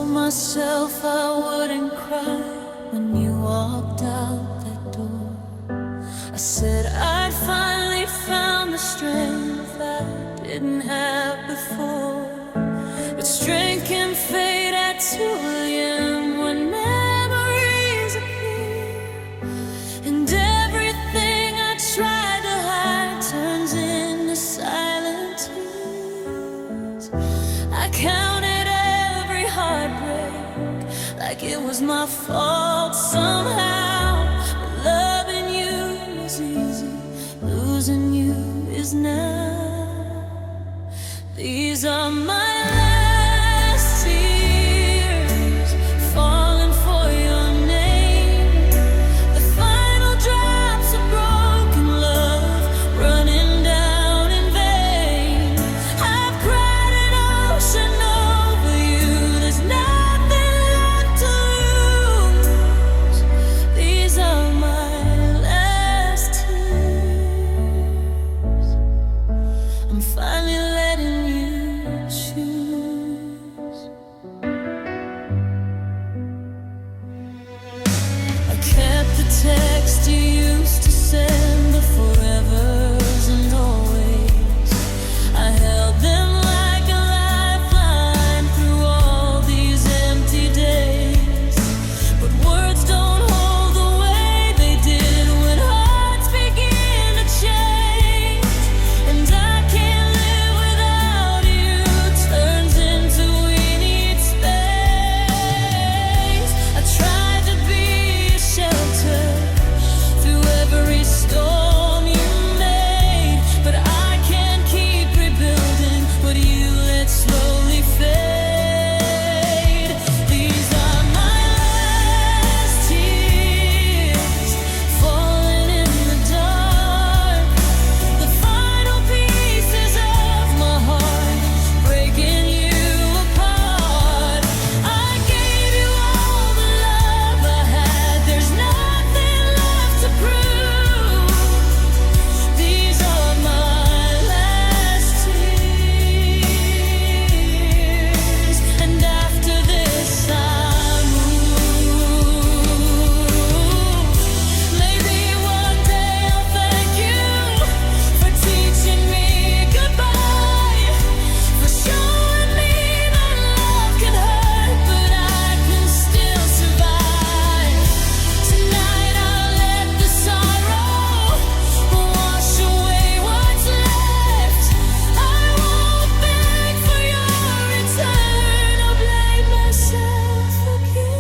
myself I wouldn't cry when you walked out that door. I said I'd finally found the strength I didn't have before. But strength can fade at 2 a.m. when memories appear, and everything I tried to hide turns into silent tears. I counted every heartbreak like it was my fault somehow. But loving you was easy, losing you is now. These are my last tears, falling for your name. The final drops of broken love running down in vain. I've cried an ocean over you, there's nothing left to lose. These are my last tears. I'm finally letting you choose. I kept the text you used to send, the forevers and always. I held them like a lifeline through all these empty days. But words don't hold the way they did when hearts begin to change. And I can't live without you, turns into we need space. I tried to be a shelter through every storm you made, but I can't keep rebuilding what you let slowly fade. These are my last tears, falling in the dark. The final pieces of my heart breaking you apart. I gave you all the love I had, there's nothing left to prove. These are my last tears, and after this I move. Maybe one day I'll thank you for teaching me goodbye, for showing me that love can hurt, but I can still survive. Tonight I'll let the sorrow wash away what's left. I won't beg for your return or blame myself again.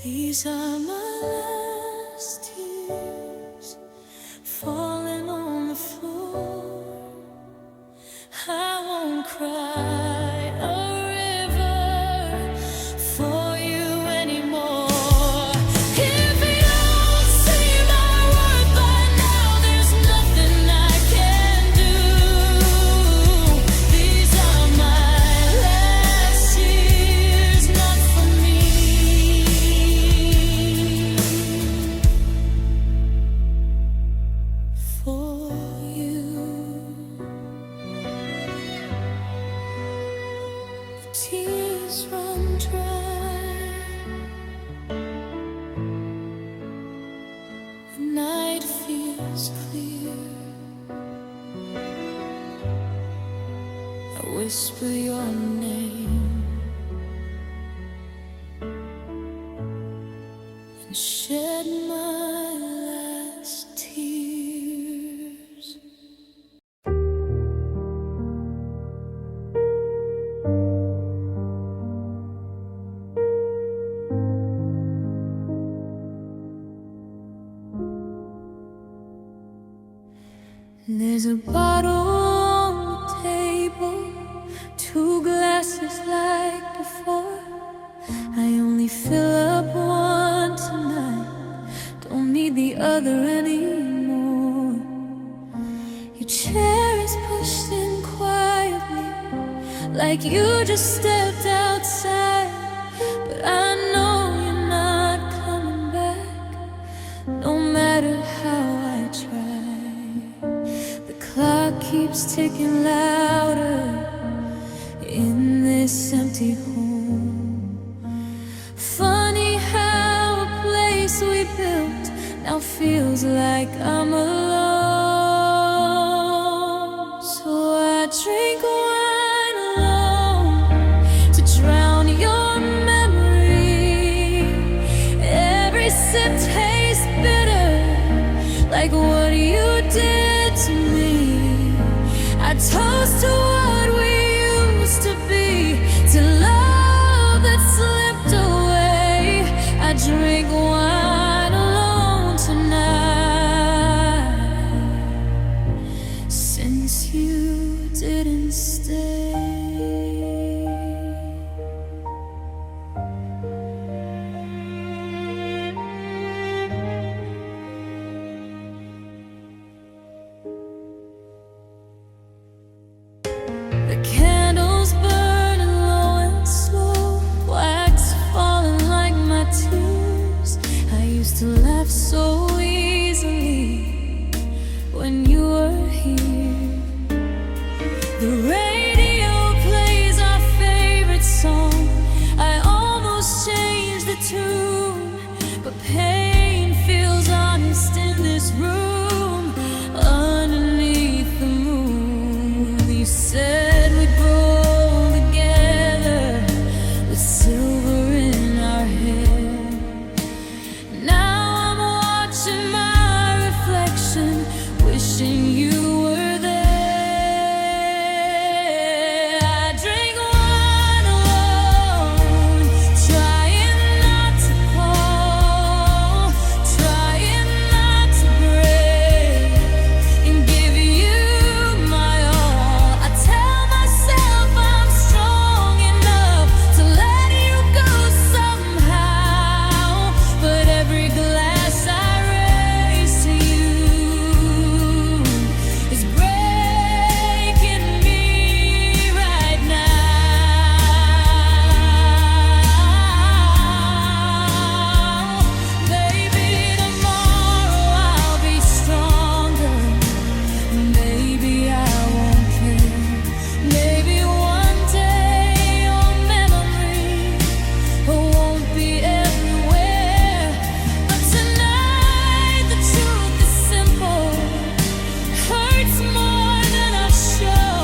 These are my last tears, falling on the floor. I won't cry a river for you anymore. If you don't see my worth by now, there's nothing I can do. These are my last tears, not for me. For you. The tears run dry, the night feels clear. I whisper your name and shed my last tears. There's a bottle on the table, 2 glasses like before. I only fill up one tonight, don't need the other anymore. Your chair is pushed in quietly, like you just stepped outside. But I know you're not coming back, no matter how I try. The clock keeps ticking louder in this this empty home. Funny how a place we built now feels like I'm alone. So I drink wine alone to drown your memory. Every sip tastes bitter, like what you did to me. I toast to what we used to be, to love that slipped away. I drink wine alone tonight, since you didn't stay. The candles burning low and slow, wax falling like my tears. I used to laugh so easily when you were here. The radio plays our favorite song. I almost changed the tune, but pain feels honest in this room. Underneath the moon, you said we'd grow together with silver in our hair. Now I'm watching my reflection, wishing you were there. I drink wine alone, trying not to fall, trying not to break, and give you my all. I tell myself I'm strong enough to let you go somehow, but every glass I raise to you is breaking me right now. Maybe tomorrow I'll be stronger. Maybe I won't care. Maybe one day your memory won't be everywhere. But tonight the truth is simple, hurts more than I show.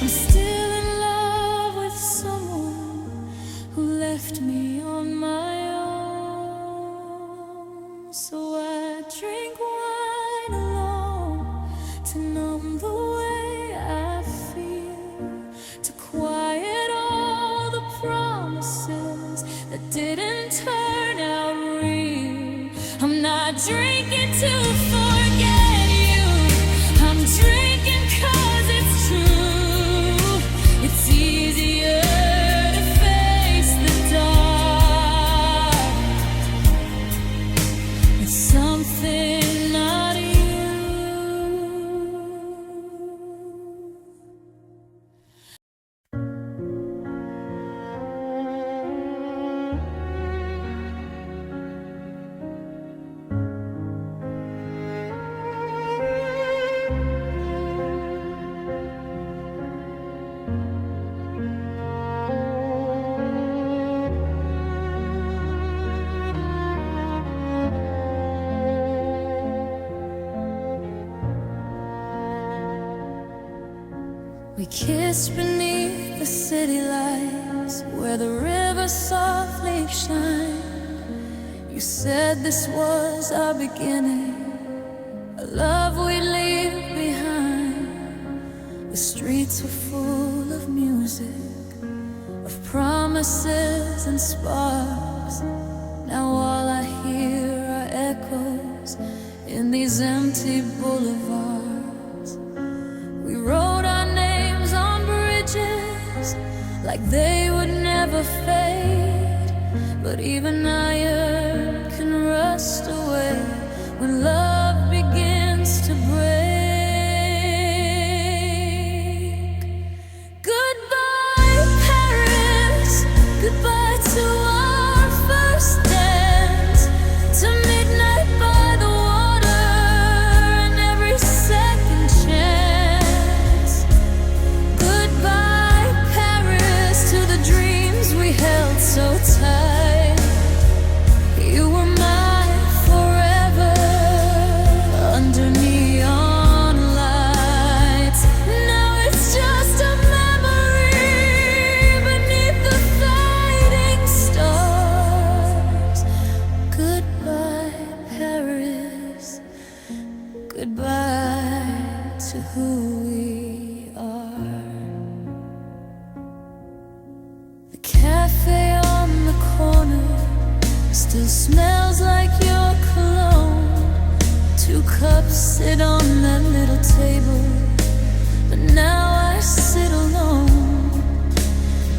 I'm still in love with someone who left me on my own. So I drink wine alone to numb the way I feel, to quiet all the promises that didn't turn out real. I'm not drinking to forget you, I'm drinking 'cause it's true. It's easier to face the dark. It's something not you. We kissed beneath the city lights, where the river softly shined. You said this was our beginning, a love we'd leave behind. The streets were full of music, of promises and sparks. Now all I hear are echoes in these empty boulevards. We wrote our names on bridges like they would never fade, but even iron can rust away when love begins to break. Goodbye, Paris. Goodbye to our first dance, to midnight by the water and every second chance. Goodbye, Paris. The cafe on the corner still smells like your cologne. 2 cups sit on that little table, but now I sit alone.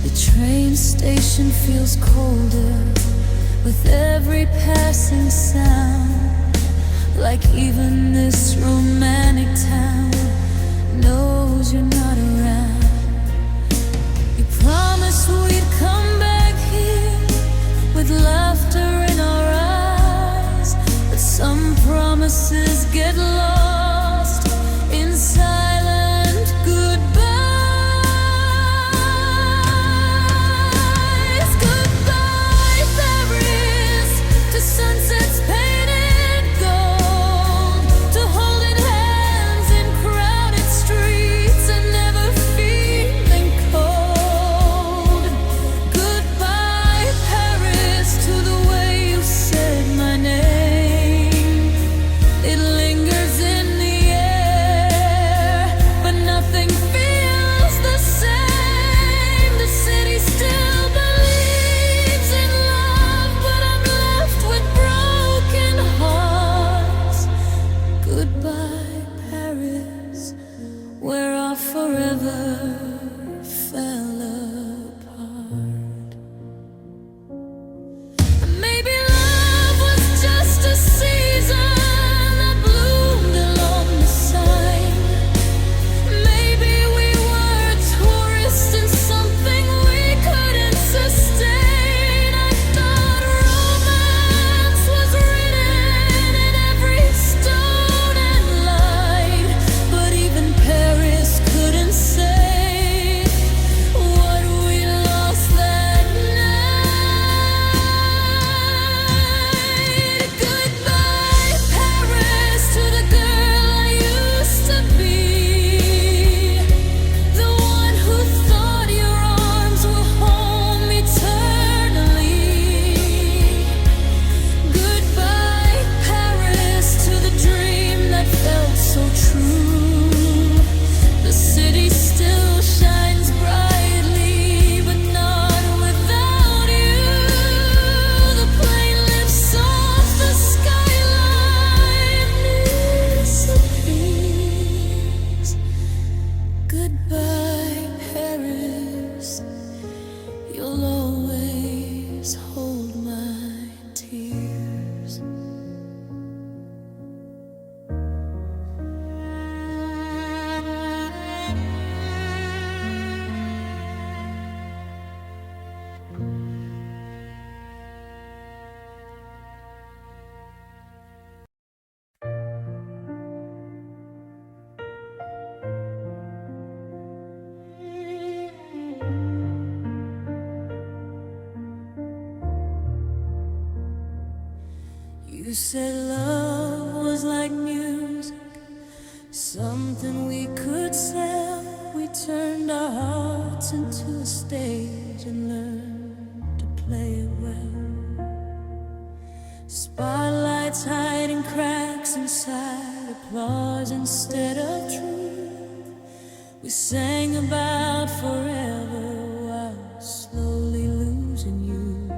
The train station feels colder with every passing sound, like even this romantic town knows you're not around. You promised we'd come back here with laughter in our eyes, but some promises get lost in silent goodbyes. Goodbye, Paris, to sunsets painted gold, to holding hands in crowded streets and never feeling cold. Goodbye, Paris, to the way you said my name. It lingers in the air, but nothing feels the same. The city still believes in love, but I'm left with broken hearts. Goodbye, Paris, where our forever fell apart. Maybe love was just a season that bloomed along the side. Maybe we were tourists in something we couldn't sustain. I thought romance was written in every stone and line, but even Paris couldn't say what we lost that night. Goodbye, Paris, to the girl I used to be, the one who thought your arms were home eternally. Goodbye, Paris, to the dream that felt so true. The city still shines brightly, but not without you. The plane lifts off the skyline, disappears. Goodbye, Paris, you'll always hold my tears. You said love was like music, something we could sell. We turned our hearts into a stage and learned to play it well. Spotlights hiding cracks inside, applause instead of truth. We sang about forever while slowly losing you.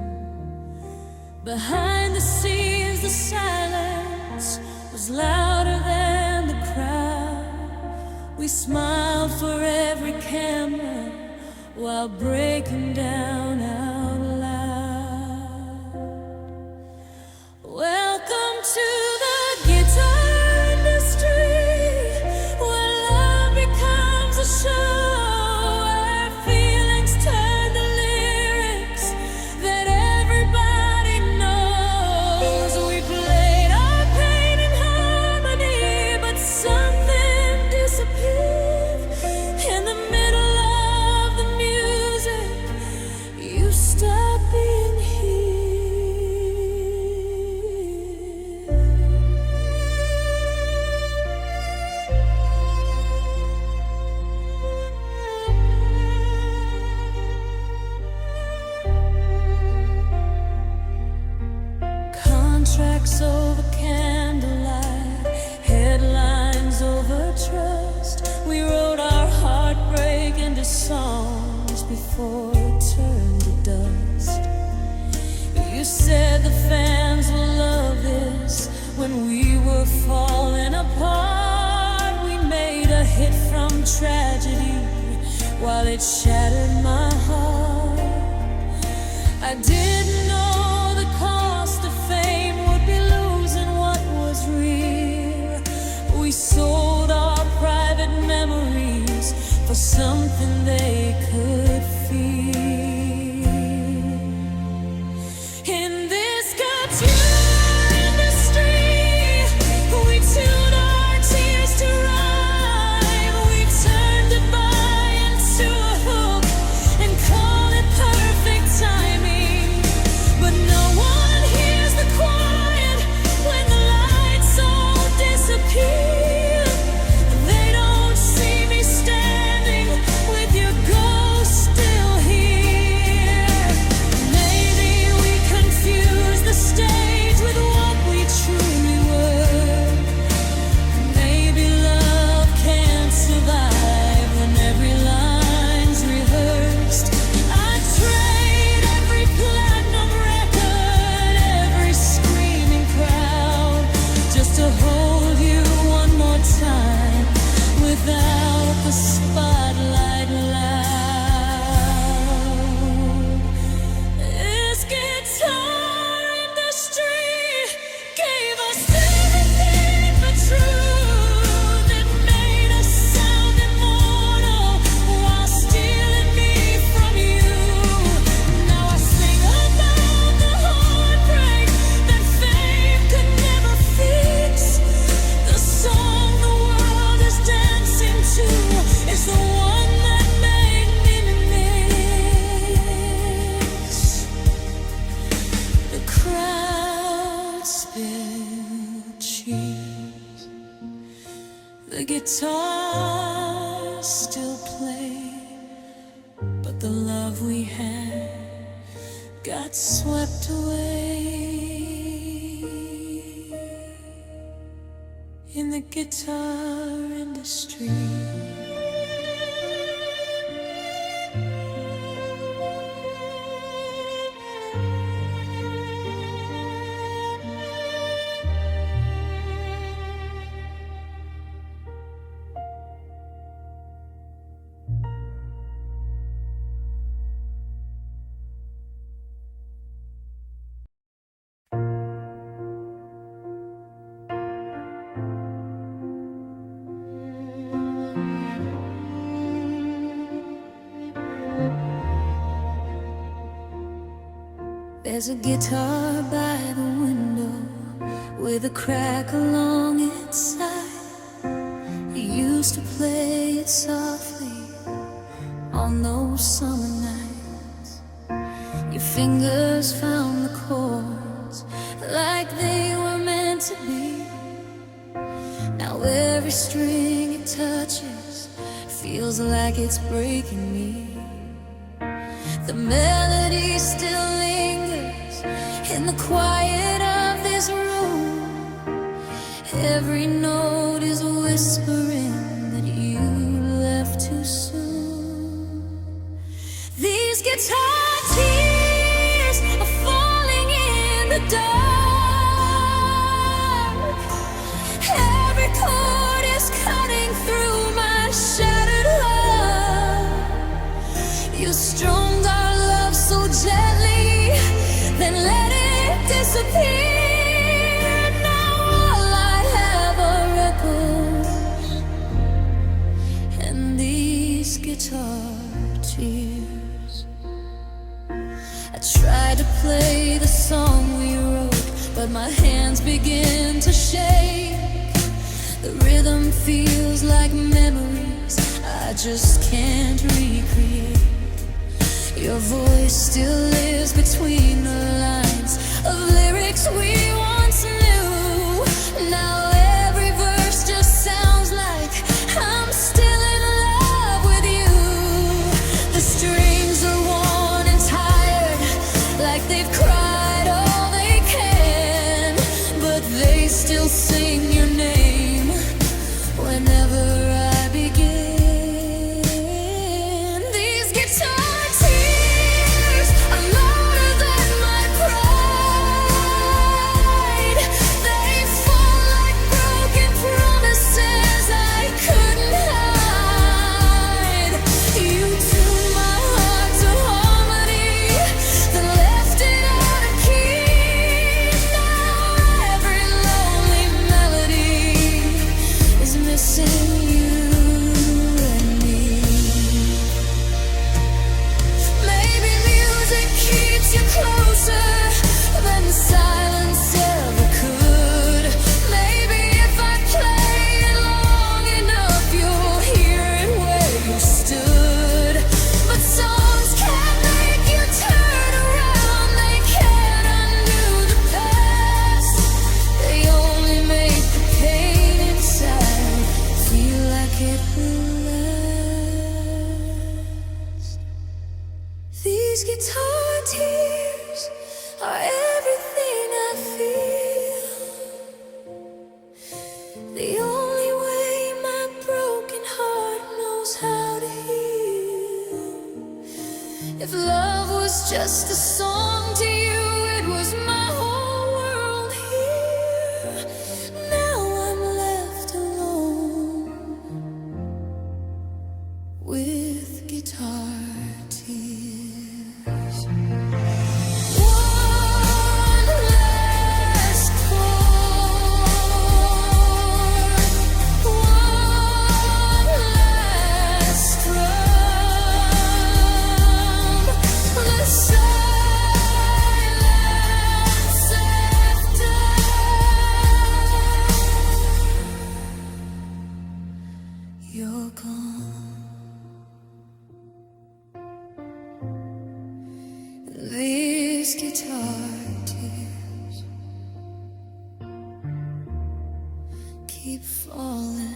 Behind the scenes, the silence was louder than the crowd. We smiled for every camera while breaking down out loud. Welcome to the guitar industry, where love becomes a show, where feelings turn to lyrics that everybody knows. We played our pain in harmony, but something disappeared in the middle of the music. You stopped being here. Contracts over candlelight, headlines over trust. We wrote our heartbreak into songs before it turned to said the fans will love this. When we were falling apart, we made a hit from tragedy while it shattered my heart. I didn't know the cost of fame would be losing what was real. We sold our private memories for something they could feel. In this guitar industry, we tuned our tears to rhyme. We turned goodbye into a hook and called it perfect timing. But no one hears the quiet when the lights all disappear. They don't see me standing with your ghost still here. Maybe we confuse the stage with what we truly were. Maybe love can't survive when every line's rehearsed. I'd trade every platinum record, every screaming crowd, just to hold you one more time without the spotlight loud. This guitar industry gave us everything but truth. It made us sound immortal while stealing me from you. Now I sing about the heartbreak that fame could never fix. The song the world is dancing to is the one that made me miss. The crowd spilled cheers. The guitar still played, but the love we had got swept away. In the guitar industry. There's a guitar by the window with a crack along its side. You used to play it softly on those summer nights. Your fingers found the chords like they were meant to be. Now every string it touches feels like it's breaking me. The melody still lingers in the quiet of this room. Every note is whispering that you left too soon. These guitar tears are falling in the dark. Every chord is cutting through my shattered heart. You strummed our love so gently, then let it disappear. Now all I have are echoes and these guitar tears. I tried to play the song we wrote, but my hands begin to shake. The rhythm feels like memories I just can't recreate. Your voice still lives between the lines of lyrics we once knew. Now every verse just sounds like I'm still in love with you. The strings are worn and tired, like they've cried all they can, but they still sing your name whenever I begin. These guitar tears are louder than my pride. guitar tears are everything I feel. The only way my broken heart knows how to heal. If love was just a song to you, it was my whole world here. Now I'm left alone with guitar tears. One last chord, one last drum, the silence after. You're gone. These guitar tears keep falling.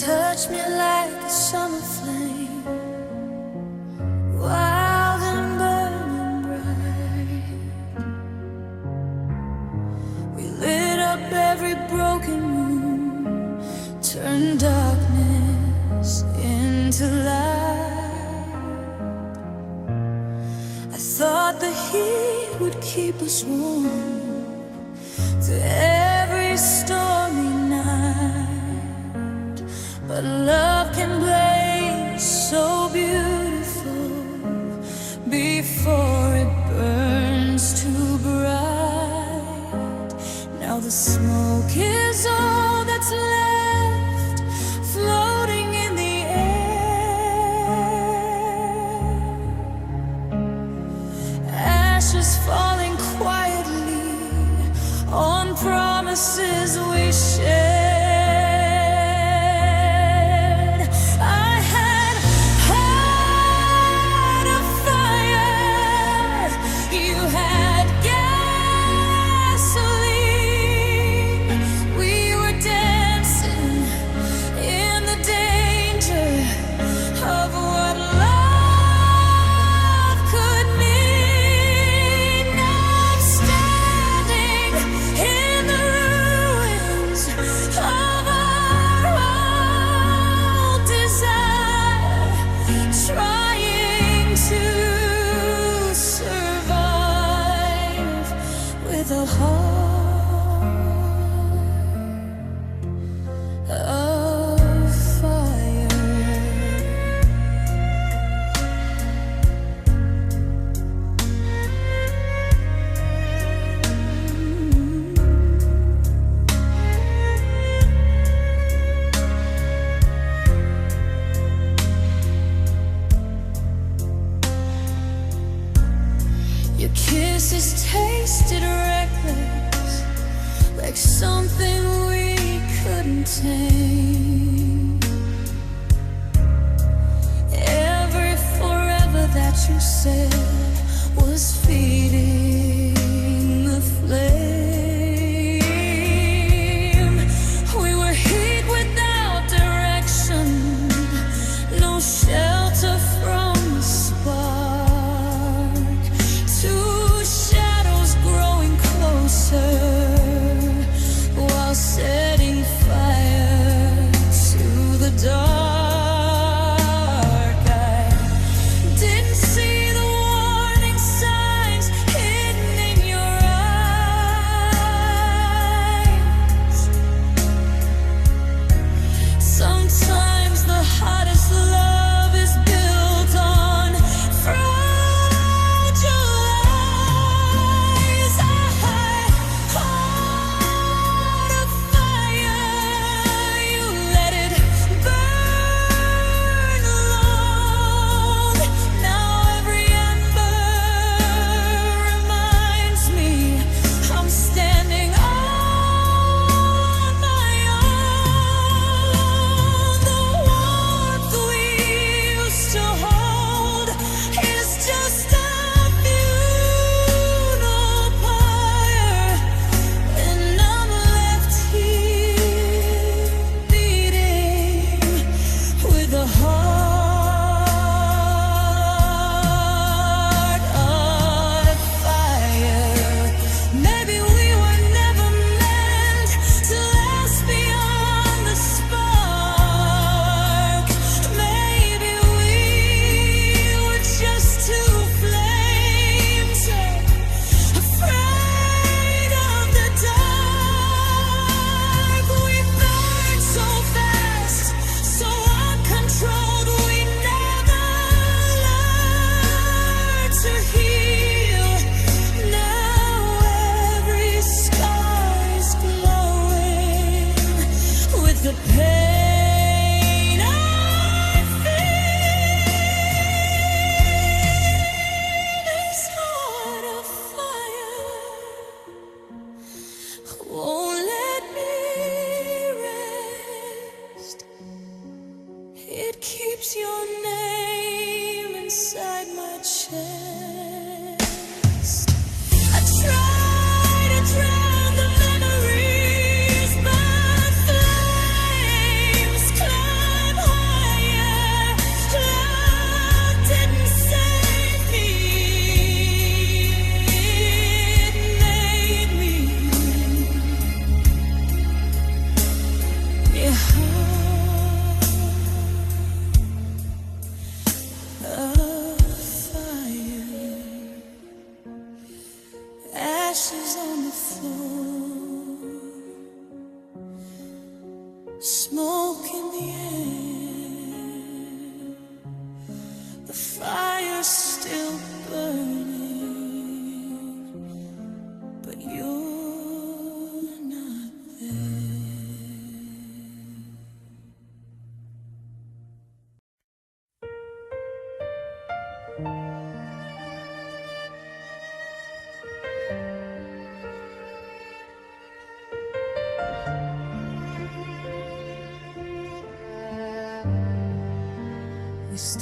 Touch me like a summer flame, wild and burning bright. We lit up every broken room, turned darkness into light. I thought the heat would keep us warm through every stormy night. But love can blaze so beautiful before it burns too bright. Now the smoke is all that's left, floating in the air. Ashes falling quietly on promises we share. The heart of fire. Your kisses tasted reckless, like something we couldn't tame. Every forever that you said was feeding the flame. We were heat without direction, no shelter from the spark. Two shadows growing closer, while setting fire to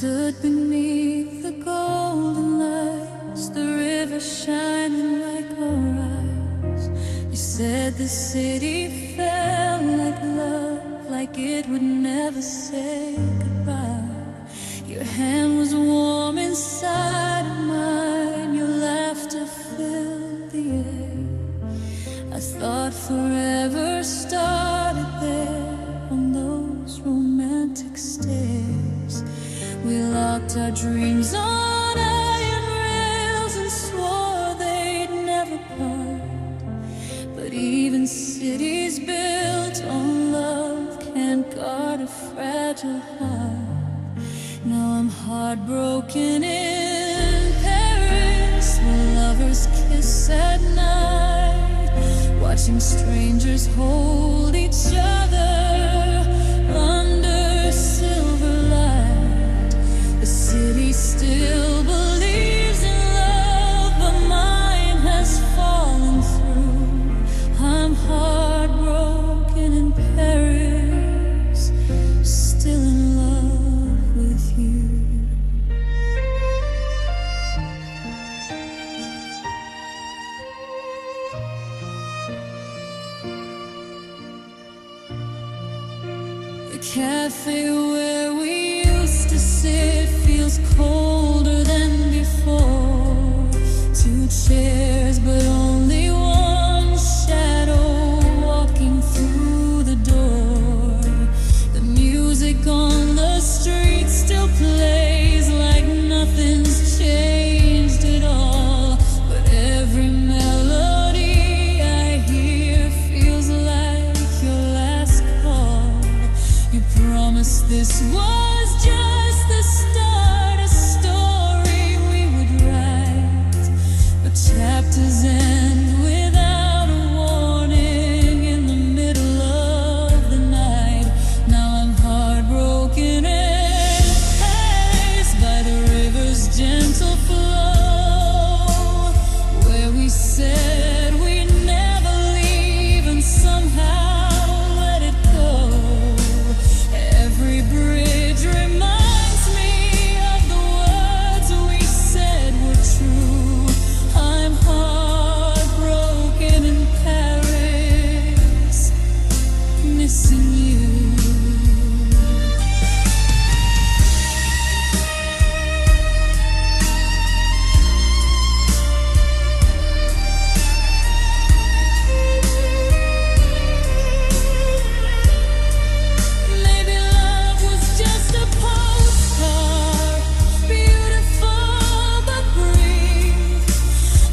stood beneath the golden lights, the river shining like our eyes. You said the city felt like love, like it would never say goodbye. Your hand was warm inside of mine, your laughter filled the air. I thought forever started there on those romantic stairs. We locked our dreams on iron rails and swore they'd never part. But even cities built on love can't guard a fragile heart. Now I'm heartbroken in Paris, where lovers kiss at night, watching strangers hold each other under silver light. The city still believes in love, but mine has fallen through. I'm heartbroken in Paris, still in love with you. The cafe where we used to sit feels colder than before. Two chairs, but only one shadow walking through the door. The music on the street still plays like nothing's changed at all. But every melody I hear feels like your last call. You promised this was just the start, a story we would write. But chapters end without a warning in the middle of the night. Now I'm heartbroken in Paris by the river's gentle flow, where we said we'd never leave and somehow let it go. Every bridge reminds me of the words we said were true. I'm heartbroken in Paris, missing you. Maybe love was just a postcard, beautiful but brief,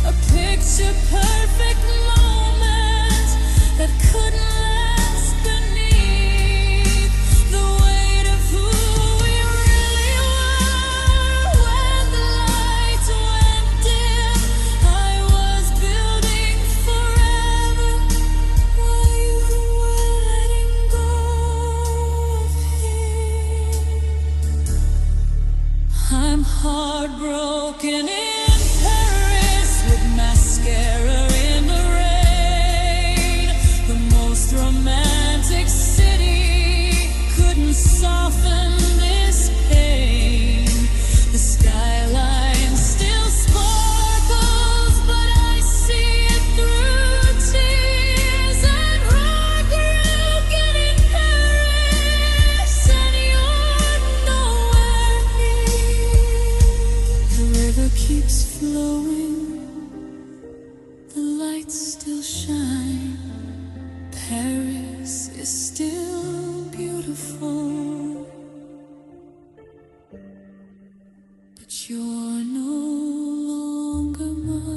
a picture-perfect moment that couldn't last beneath the weight of who we really were. When the lights went dim, I was building forever while you were letting go of him. I'm heartbroken in Paris with mascara in the rain. The most romantic city couldn't soften this pain. The skyline still sparkles, but I see it through tears. I'm heartbroken in Paris, and you're nowhere near. The river keeps flowing, the lights still shine. Paris is still beautiful, but you're no longer mine.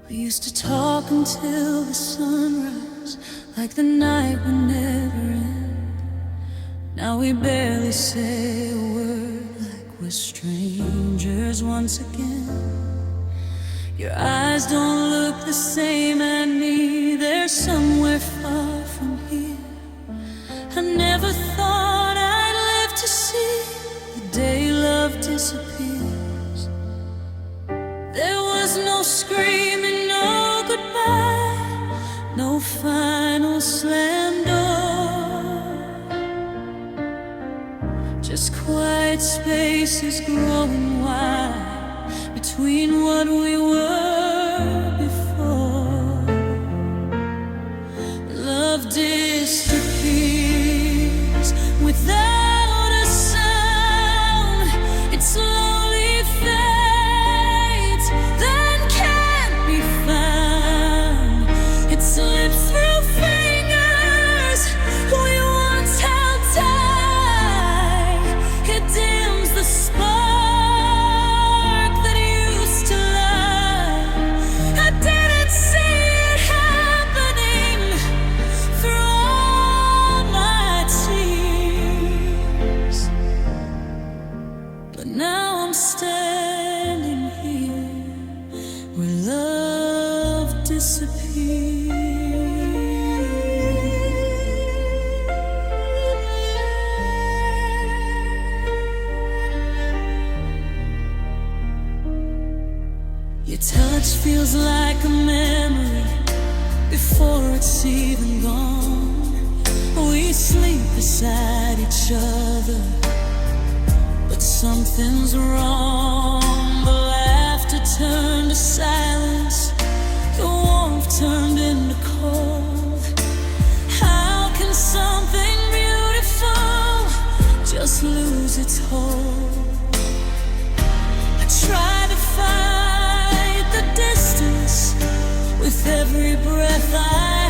We used to talk until the sunrise, like the night would never end. Now we barely say a word, like we're strangers once again. Your eyes don't look the same at me. They're somewhere far from here. I never thought I'd live to see the day love disappears. There was no screaming, no goodbye, no final slam door. Just quiet spaces growing wide between what we were before. Love disappears without a sound. It slowly fades, then can't be found. It slips through fingers we once held tight. It dims the spark that used to light. I didn't see it happening through all my tears, but now I'm standing here where love disappears. Your touch feels like a memory before it's even gone. We sleep beside each other, but something's wrong. The laughter turned to silence, the warmth turned into cold. How can something beautiful just lose its hold? I try to fight the distance with every breath I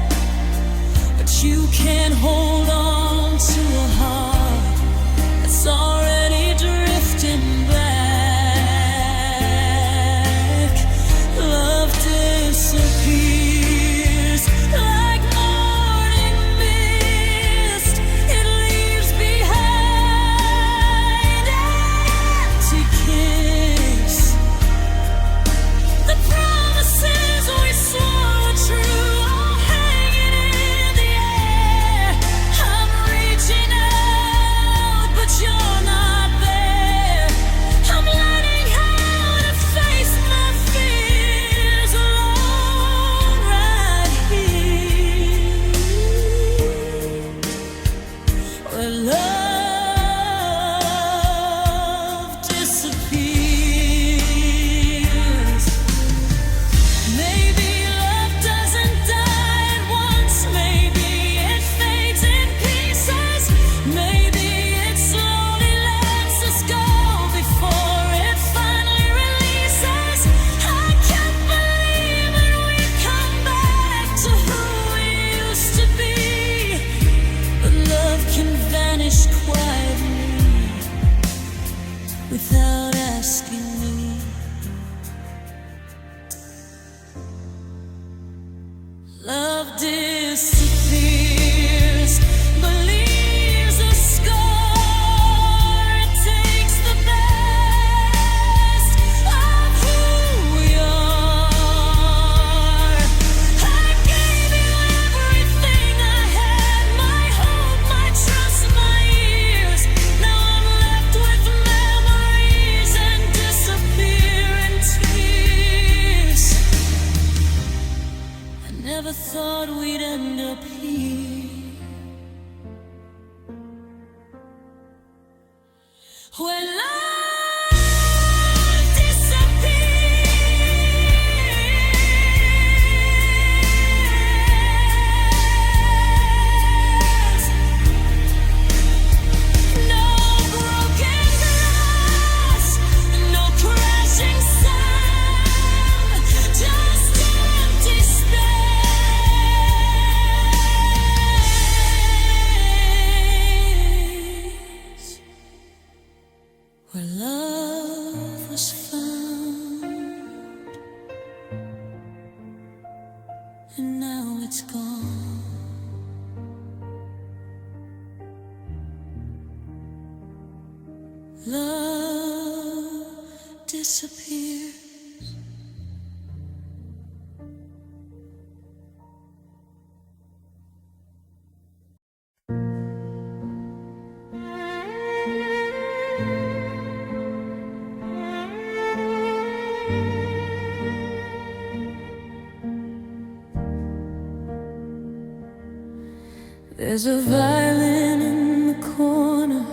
have, but you can't hold on to a heart that's already drifting back. Love disappears like morning mist. It leaves behind an empty kiss. The promises we swore were true, all hanging in the air. I'm reaching out, but you're not there. I'm learning how to face my fears alone right here, where love disappears. Maybe love doesn't die at once. Maybe it fades in pieces. Maybe it slowly lets us go before it finally releases. I can't believe that we'd come back to who we used to be. But love can vanish quietly without asking me. Love disappears, but leaves a scar. It takes the best of who we are. I gave you everything I had, my hope, my trust, my years. Now I'm left with memories and disappearing tears. I never thought we'd end up here, where love disappears. No broken glass, no crashing sound, just empty space, where love was found, and now it's gone. Love disappears. disappears. There's a violin in the corner,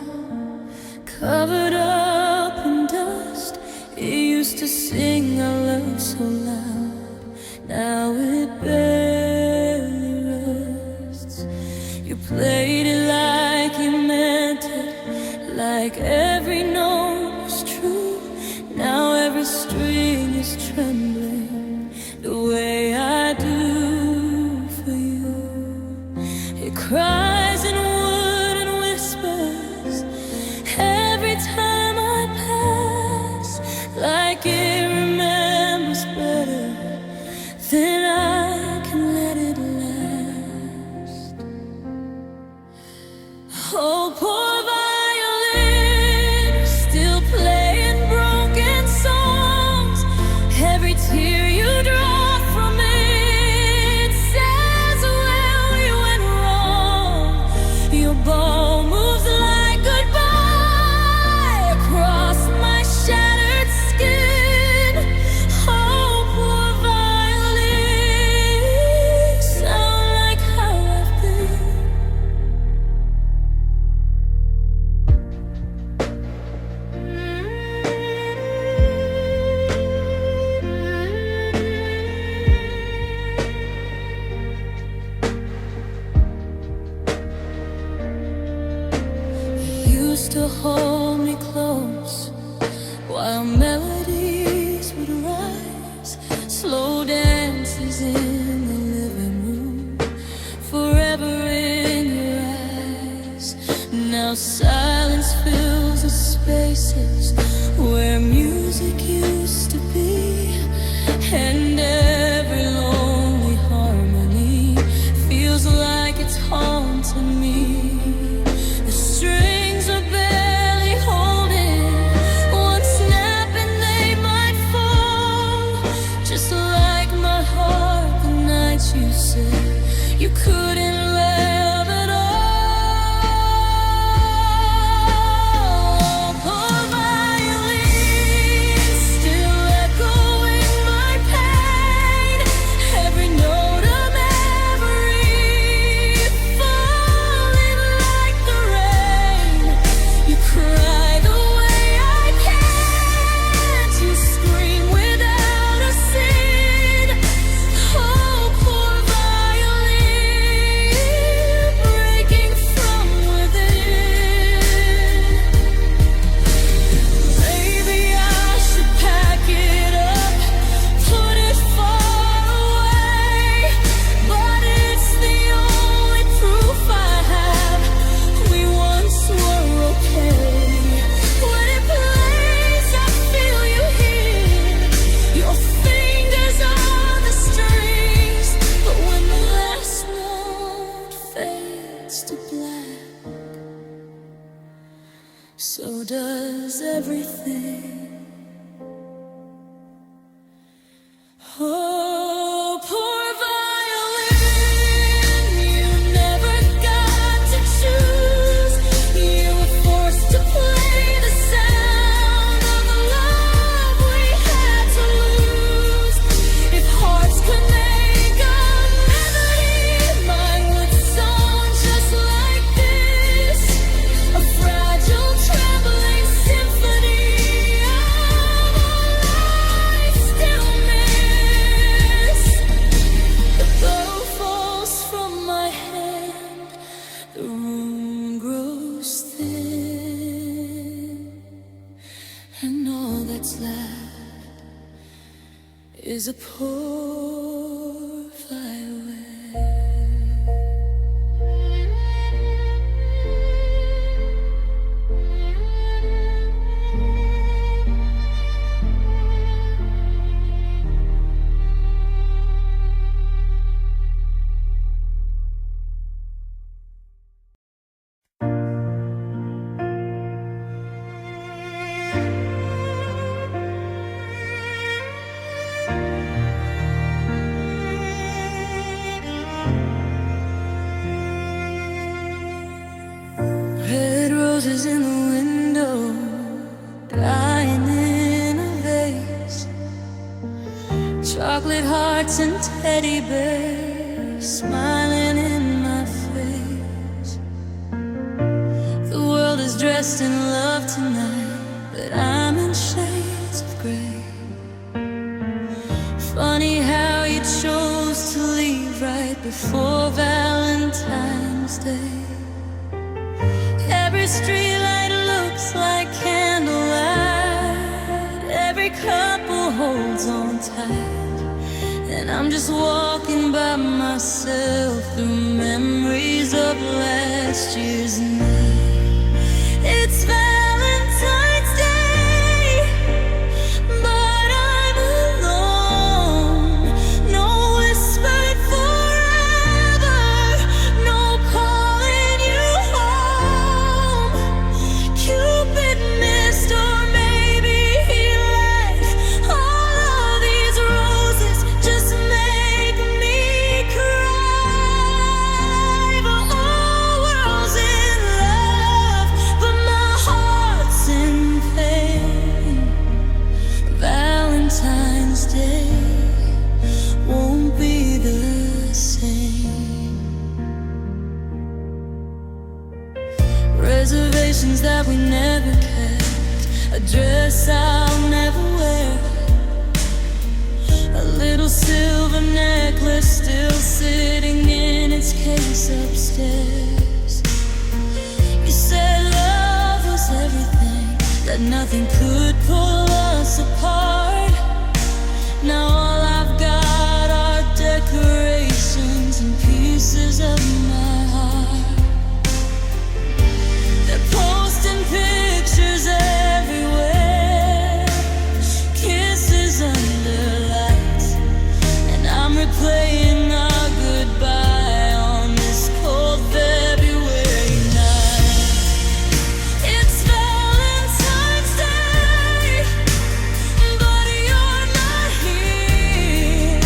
covered up in dust. It used to sing our love so loud, now it barely rests. You played it like you meant it, like every note was true. Now every string is trembling the way I do for you. It cries in wood and whispers every time I pass, like it remembers better than I can let it last. Oh, poor violin, still playing broken songs. Every tear you draw from it says where we went wrong. Your bow moves like goodbye across my shattered skin. Oh, poor violin, sound like how I've been. You used to hold me close while melodies would rise, slow dances in the living room, forever in your eyes. Now silence fills the spaces where music used to be, and every lonely harmony feels like it's haunting me. The strings are barely holding, one snap and they might fall, just like my heart the nights you said you couldn't live at all. Poor violin, still echoing my pain, every note of memory falling like the rain. You cry the way I can't, you scream without a sin. Oh, poor violin, breaking from within. Maybe I should pack it up, put it far away, but it's the only proof I have we once were okay. When it plays, I feel you here, your fingers on the strings, but when the last note fades to black, so does everything. Oh, poor violin, you never got to choose. You were forced to play the sound of the love we had to lose. If hearts could make a melody, mine would sound just like this, a fragile, trembling symphony of a life still missed. The bow falls from my hand, the room grows thin, and all that's left is a poor violin. roses in the window, dying in a vase. Chocolate hearts and teddy bears smiling in my face. The world is dressed in love tonight, but I'm in shades of gray. Funny how you chose to leave right before Valentine's Day. Every streetlight looks like candlelight, every couple holds on tight, and I'm just walking by myself through memories of last year's night. It's Valentine's Day, but I'm alone. No whispered forever, no calling you home. Cupid missed, or maybe he left. All of these roses just make me cry. The whole world's in love, but my heart's in pain. Valentine's Day won't be the same. Reservations that we never kept, a dress I'll never wear, a little silver necklace still sitting in its case upstairs. You said love was everything, that nothing could pull us apart. Now all I've got are decorations and pieces of my heart. They're posting pictures everywhere, kisses under lights, and I'm replaying our goodbye on this cold February night. It's Valentine's Day, but you're not here.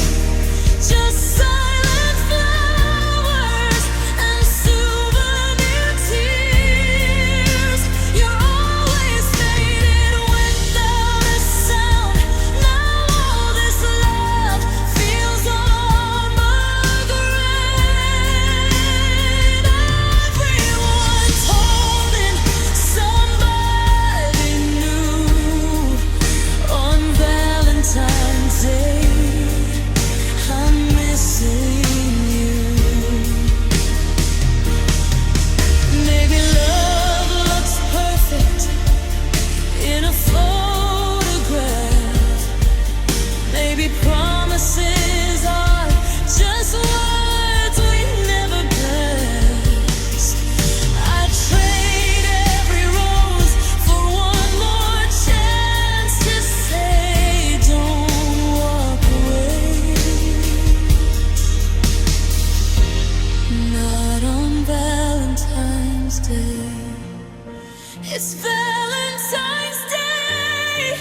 Just silent flowers and souvenir tears. You're always faded without a sound. Now all this love feels on my grave. Everyone's holding somebody new on Valentine's Day. I'm missing you. Maybe love looks perfect in a photograph. Maybe promises are just words we never blessed. I'd trade every rose for one more chance to say don't walk away. Not on Valentine's Day. It's Valentine's Day,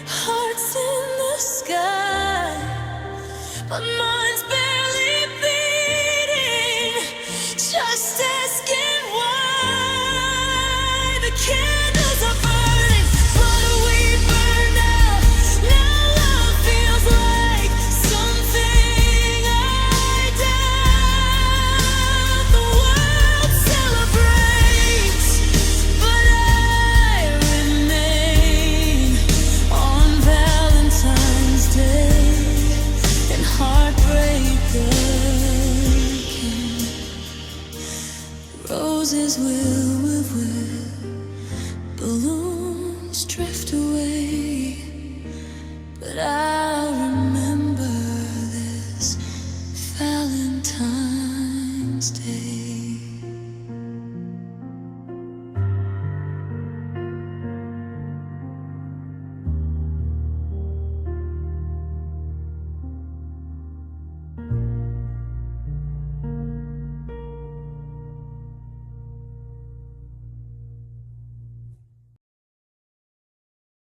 hearts in the sky, but mine's barely beating. Just asking why. The candles are burning, but we burn out. Now love feels like something I doubt. The world celebrates, but I remain on Valentine's Day and heartbreak aching. Roses will